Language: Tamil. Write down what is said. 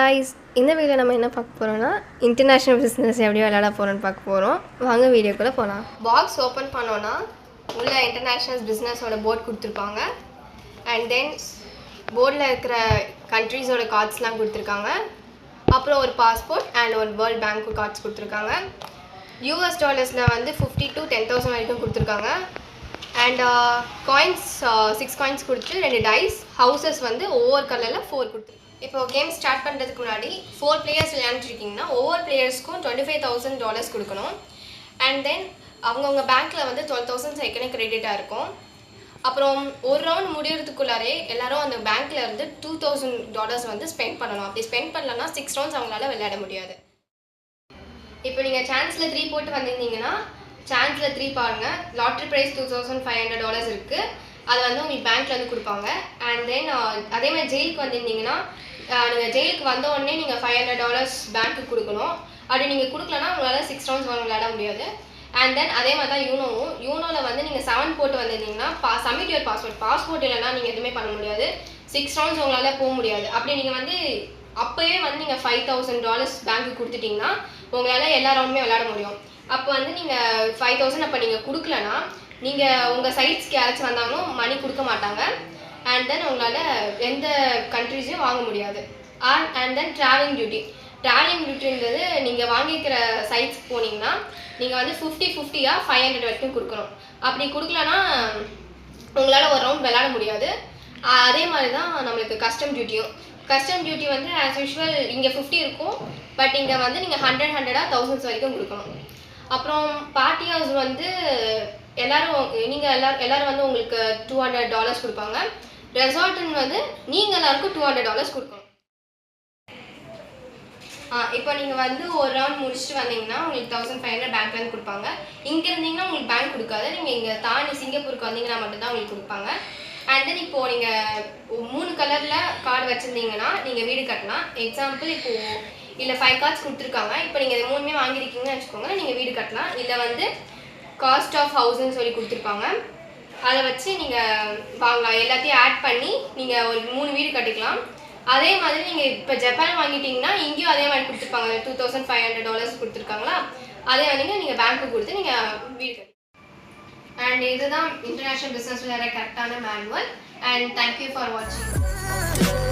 guys, இந்த வீடியோ நம்ம என்ன பார்க்க போகிறோம்னா இன்டர்நேஷ்னல் பிஸ்னஸ் எப்படி விளையாட போகிறோன்னு பார்க்க போகிறோம். வாங்க வீடியோக்குள்ளே போகலாம். பாக்ஸ் ஓப்பன் பண்ணோன்னா உள்ள இன்டர்நேஷ்னல் பிஸ்னஸோட போர்ட் கொடுத்துருப்பாங்க. அண்ட் தென் போர்டில் இருக்கிற கண்ட்ரீஸோட கார்ட்ஸ்லாம் கொடுத்துருக்காங்க. அப்புறம் ஒரு பாஸ்போர்ட் அண்ட் ஒரு வேர்ல்ட் பேங்க் கார்ட்ஸ் கொடுத்துருக்காங்க. யூஎஸ் டாலர்ஸில் வந்து 50 to 10,000 வரைக்கும் கொடுத்துருக்காங்க. அண்ட் காயின்ஸ் 6 காயின்ஸ் கொடுத்து 2 டைஸ், ஹவுசஸ் வந்து ஒவ்வொரு கலரில் 4 கொடுத்துருக்கு. இப்போ கேம் ஸ்டார்ட் பண்ணுறதுக்கு முன்னாடி 4 பிளேயர்ஸ் விளையாண்டுருக்கீங்கன்னா ஒவ்வொரு பிளேயர்ஸ்க்கும் $25,000 கொடுக்கணும். அண்ட் தென் அவங்கவுங்க பேங்க்கில் வந்து 12,000 ஏற்கனவே கிரெடிட்டாக இருக்கும். அப்புறம் ஒரு ரவுண்ட் முடியறதுக்குள்ளாரே எல்லாரும் அந்த பேங்க்கில் இருந்து $2,000 வந்து ஸ்பெண்ட் பண்ணணும். அப்படி ஸ்பெண்ட் பண்ணலன்னா 6 ரவுண்ட்ஸ் அவங்களால விளையாட முடியாது. இப்போ நீங்கள் சான்ஸில் 3 போட்டு வந்திருந்தீங்கன்னா சான்ஸில் 3 பாருங்கள். லாட்ரி ப்ரைஸ் $2,500 இருக்குது. அது வந்து உங்களுக்கு பேங்க்கில் வந்து கொடுப்பாங்க. அண்ட் தென் அதே மாதிரி ஜெயிலுக்கு வந்திருந்தீங்கன்னா நீங்கள் ஜெயிலுக்கு வந்த உடனே நீங்கள் $500 பேங்க்குக்கு கொடுக்கணும். அப்படி நீங்கள் கொடுக்கலன்னா உங்களால் 6 ரவுண்ட்ஸ் விளையாட முடியாது. அண்ட் தென் அதே மாதிரி தான் யூனோவில் வந்து நீங்கள் 7 போட்டு வந்திருந்தீங்கன்னா சப்மிட் யுவர் பாஸ்போர்ட் இல்லைன்னா நீங்கள் எதுவுமே பண்ண முடியாது. 6 ரவுண்ட்ஸ் உங்களால் போக முடியாது. அப்படி நீங்கள் வந்து அப்போயே வந்து நீங்கள் $5,000 பேங்க்குக்கு கொடுத்துட்டிங்கன்னா உங்களால் எல்லா ரவுண்டுமே விளையாட முடியும். அப்போ வந்து நீங்கள் 5,000 அப்போ நீங்கள் கொடுக்கலன்னா நீங்கள் உங்கள் சைட்ஸ்க்கு யாராச்சும் வந்தாலும் மணி கொடுக்க மாட்டாங்க. அண்ட் தென் உங்களால் எந்த கண்ட்ரீஸையும் வாங்க முடியாது. அண்ட் தென் ட்ராவலிங் டியூட்டின்றது நீங்கள் வாங்கிக்கிற சைட்ஸ்க்கு போனீங்கன்னா நீங்கள் வந்து 50-50 500 வரைக்கும் கொடுக்கணும். அப்படி கொடுக்கலன்னா உங்களால் ஒரு ரவுண்ட் விளையாட முடியாது. அதே மாதிரி தான் நம்மளுக்கு கஸ்டம் டியூட்டி வந்து ஆஸ் யூஷுவல் இங்கே 50 இருக்கும். பட் இங்கே வந்து நீங்கள் 100 thousands வரைக்கும் கொடுக்கணும். அப்புறம் பார்ட்டி ஹவுஸ் வந்து எல்லாரும் வந்து உங்களுக்கு $200 கொடுப்பாங்க. ரெசார்ட்டுன்னு வந்து நீங்கள் எல்லாருக்கும் $200 கொடுக்கணும். இப்போ நீங்கள் வந்து ஒரு ரவுண்ட் முடிச்சுட்டு வந்தீங்கன்னா உங்களுக்கு 1,500 பேங்க்ல இருந்து கொடுப்பாங்க. இங்கே இருந்தீங்கன்னா உங்களுக்கு பேங்க் கொடுக்காது. நீங்கள் இங்கே தாண்டி சிங்கப்பூருக்கு வந்தீங்கன்னா மட்டும்தான் உங்களுக்கு கொடுப்பாங்க. அண்ட் தென் இப்போது நீங்கள் 3 கலரில் கார்டு வச்சுருந்தீங்கன்னா நீங்கள் வீடு கட்டலாம். எக்ஸாம்பிள் இப்போது இல்லை 5 கார்ட்ஸ் கொடுத்துருக்காங்க. இப்போ நீங்கள் இது 3மே வாங்கியிருக்கீங்கன்னு வச்சுக்கோங்க, நீங்கள் வீடு கட்டலாம். இல்லை வந்து காஸ்ட் ஆஃப் ஹவுஸ்ன்னு சொல்லி கொடுத்துருப்பாங்க. அதை வச்சு நீங்கள் வாங்கலாம். எல்லாத்தையும் ஆட் பண்ணி நீங்கள் ஒரு 3 வீடு கட்டிக்கலாம். அதே மாதிரி நீங்கள் இப்போ ஜப்பான் வாங்கிட்டீங்கன்னா இங்கேயும் அதே மாதிரி கொடுத்துருப்பாங்க. $2,500 கொடுத்துருக்காங்களா, அதே வந்து நீங்கள் பேங்க்கு கொடுத்து நீங்கள் வீடு கட்டி. அண்ட் இதுதான் இன்டர்நேஷ்னல் பிஸ்னஸ் விளையாட கரெக்டான மேனுவல். அண்ட் தேங்க்யூ ஃபார் வாட்சிங்.